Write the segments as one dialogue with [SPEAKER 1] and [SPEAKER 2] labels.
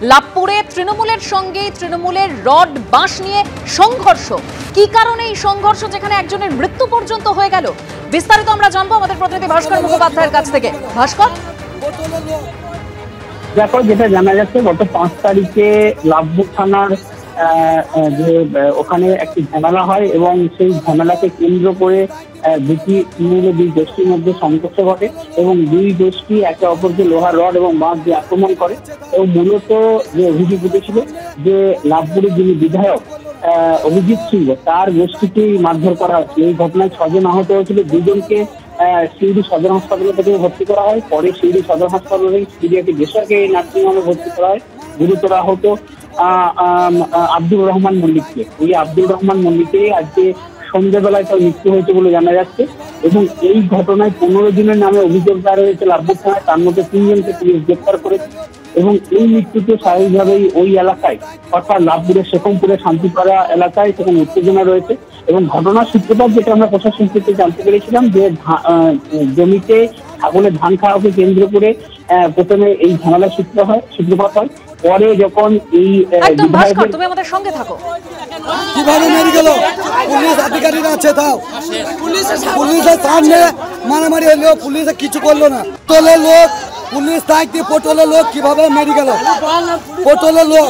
[SPEAKER 1] লাভপুরে তৃণমূলের সঙ্গে তৃণমূলের রড বাঁশ নিয়ে সংঘর্ষ। কি কারণে এই সংঘর্ষ, যেখানে একজনের মৃত্যু পর্যন্ত হয়ে গেল? বিস্তারিত আমরা জানবো আমাদের প্রতিনিধি ভাস্কর মুখোপাধ্যায়ের কাছ থেকে। ভাস্কর,
[SPEAKER 2] দেখো, যেটা জানা যাচ্ছে গত 5 তারিখে লাভপুর থানার যে ওখানে একটি ঝামেলা হয় এবং সেই ঝামেলাকে কেন্দ্র করে দুই গোষ্ঠীর মধ্যে সংঘর্ষ ঘটে এবং দুই গোষ্ঠী একে অপরকে লোহার রড এবং বাঁশ দিয়ে আক্রমণ করে। এবং মূলত যে অভিযোগ উঠেছিল যে লাভপুরের যিনি বিধায়ক অভিজিৎ সিংহ, তার গোষ্ঠীকেই মারধর করা হয়েছিল। এই ঘটনায় 6 জন আহত হয়েছিল। 2 জনকে শিউড়ি সদর হাসপাতালে থেকে ভর্তি করা হয়। পরে শিউড়ি সদর হাসপাতালে শিউড়ি একটি বেসরকারি নার্সিংহোমে ভর্তি করা হয়। গুরুতর আহত আব্দুর রহমান মল্লিককে, এই আব্দুর রহমান মল্লিককে আজকে সন্ধ্যাবেলায় তার মৃত্যু হয়েছে বলে জানা যাচ্ছে। এবং এই ঘটনায় 15 জনের নামে অভিযোগ দায়ের হয়েছে লাভপুর থানায়, তার মধ্যে 3 জনকে পুলিশ গ্রেপ্তার করেছে। এবং এই মৃত্যুতে স্বাভাবিকভাবেই ওই এলাকায়, অর্থাৎ লাভপুরের শেখমপুরে শান্তিপাড়া এলাকায় সেখানে উত্তেজনা রয়েছে। এবং ঘটনার সূত্রপাত যেটা আমরা প্রশাসন থেকে জানতে পেরেছিলাম যে জমিতে ছাগলের ধান খাওয়াকে কেন্দ্র করে প্রথমে এই ঝামেলার সূত্রপাত হয়। পরে যখন এই
[SPEAKER 1] তুমি আমাদের সঙ্গে থাকো,
[SPEAKER 3] কিভাবে মেরে গেল পুলিশ আধিকারিকরা আছে, তাও পুলিশের সামনে মারামারি হলো, পুলিশে কিছু করলো না। পটলের লোক, পুলিশ থাকতে পটলের লোক কিভাবে মেরে গেল, পটলের লোক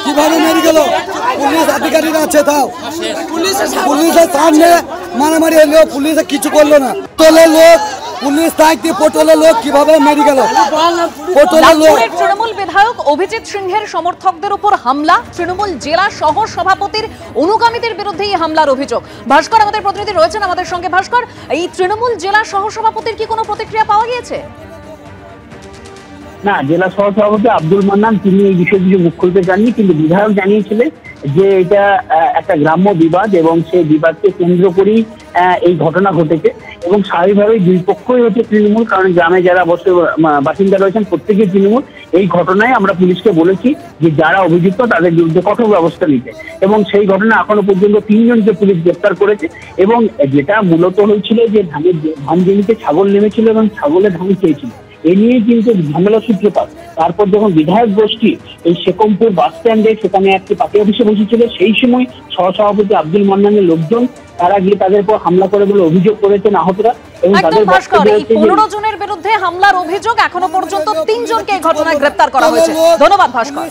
[SPEAKER 3] কিভাবে মেরে গেল, পুলিশ আধিকারিকরা আছে, তাও পুলিশের সামনে মারামারি হলো, পুলিশে কিছু করলো না। পটলের লোক, পুলিশ থাকতে পটলের লোক কিভাবে মেরে গেল, পটলের লোক।
[SPEAKER 1] তৃণমূল বিধায়ক অভিজিৎ সিংহের সমর্থকদের উপর হামলা, তৃণমূল জেলা সহ সভাপতির অনুগামীদের বিরুদ্ধে এই হামলার অভিযোগ। ভাস্কর, আমাদের প্রতিনিধি রয়েছেন আমাদের সঙ্গে। ভাস্কর, এই তৃণমূল জেলা সহ সভাপতির কি কোনো প্রতিক্রিয়া পাওয়া গিয়েছে?
[SPEAKER 2] না, জেলা সহসভাপতি আব্দুল মান্নান তিনি এই বিষয়ে কিছু মুখ খুলতে চাননি, কিন্তু বিধায়ক জানিয়েছিলেন যে এটা একটা গ্রাম্য বিবাদ এবং সেই বিবাদকে কেন্দ্র করেই এই ঘটনা ঘটেছে। এবং স্বাভাবিকভাবেই দুই পক্ষই হচ্ছে তৃণমূল, কারণ গ্রামে যারা বাসিন্দা রয়েছেন প্রত্যেকেই তৃণমূল। এই ঘটনায় আমরা পুলিশকে বলেছি যে যারা অভিযুক্ত তাদের বিরুদ্ধে কঠোর ব্যবস্থা নিতে। এবং সেই ঘটনা এখনো পর্যন্ত 3 জনকে পুলিশ গ্রেপ্তার করেছে। এবং যেটা মূলত হয়েছিল যে ধান জমিতে ছাগল নেমেছিল এবং ছাগলের ধান খেয়েছিল, এ নিয়ে কিন্তু ঝামেলা সূত্রপাত। তারপর যখন বিধায়ক গোষ্ঠী এই শেখমপুর বাস স্ট্যান্ডে সেখানে একটি পার্টি অফিসে বসেছিল, সেই সময় সহসভাপতি আব্দুল মান্নানের লোকজন তারা গিয়ে তাদের উপর হামলা করে বলে অভিযোগ করেছেন আহতরা। এবং তাদের
[SPEAKER 1] 15 জনের বিরুদ্ধে হামলার অভিযোগ, এখনো পর্যন্ত 3 জনকে এই ঘটনায় গ্রেপ্তার করা হয়েছে। ধন্যবাদ ভাস্কর।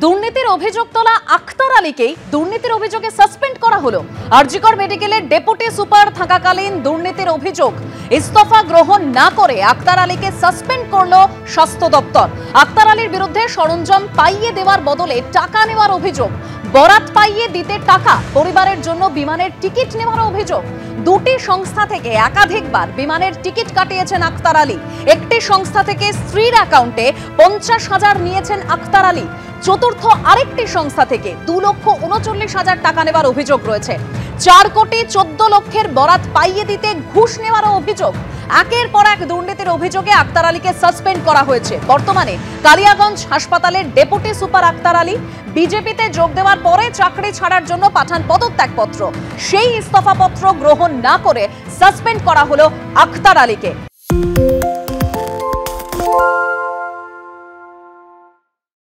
[SPEAKER 1] দুর্নীতির অভিযোগ তোলা আখতার আলীকেই দুর্নীতির অভিযোগে সাসপেন্ড করা হলো। আরজিকর মেডিকেলের ডেপুটি সুপার থাকাকালীন দুর্নীতির অভিযোগ ইস্তফা গ্রহণ না করে আখতার আলীকে সাসপেন্ড করলো স্বাস্থ্য দপ্তর। আখতার আলীর বিরুদ্ধে সরঞ্জাম পাইয়ে দেওয়ার বদলে টাকা নেওয়ার অভিযোগ, বরাত পাইয়ে দিতে টাকা, পরিবারের জন্য বিমানের টিকিট নেওয়ার অভিযোগ। 2টি সংস্থা থেকে একাধিকবার বিমানের টিকিট কাটিয়েছেন আখতার আলী। একটি সংস্থা থেকে স্ত্রীর অ্যাকাউন্টে 50,000 নিয়েছেন আখতার আলী। চতুর্থ আরেকটি সংস্থা থেকে 2,39,000 টাকা নেওয়ার অভিযোগ রয়েছে। 4 কোটি 14 লক্ষের বরাত পাইয়ে দিতে ঘুষ নেওয়ার অভিযোগ। একের পর এক দুর্নীতির অভিযোগে আখতার আলীকে সাসপেন্ড করা হয়েছে। বর্তমানে কালিয়াগঞ্জ হাসপাতালের ডেপুটি সুপার আখতার আলী বিজেপিতে যোগ দেওয়ার পরে চাকরি ছাড়ার জন্য পাঠান পদত্যাগপত্র। সেই ইস্তফাপত্র গ্রহণ না করে সাসপেন্ড করা হলো আখতার আলীকে।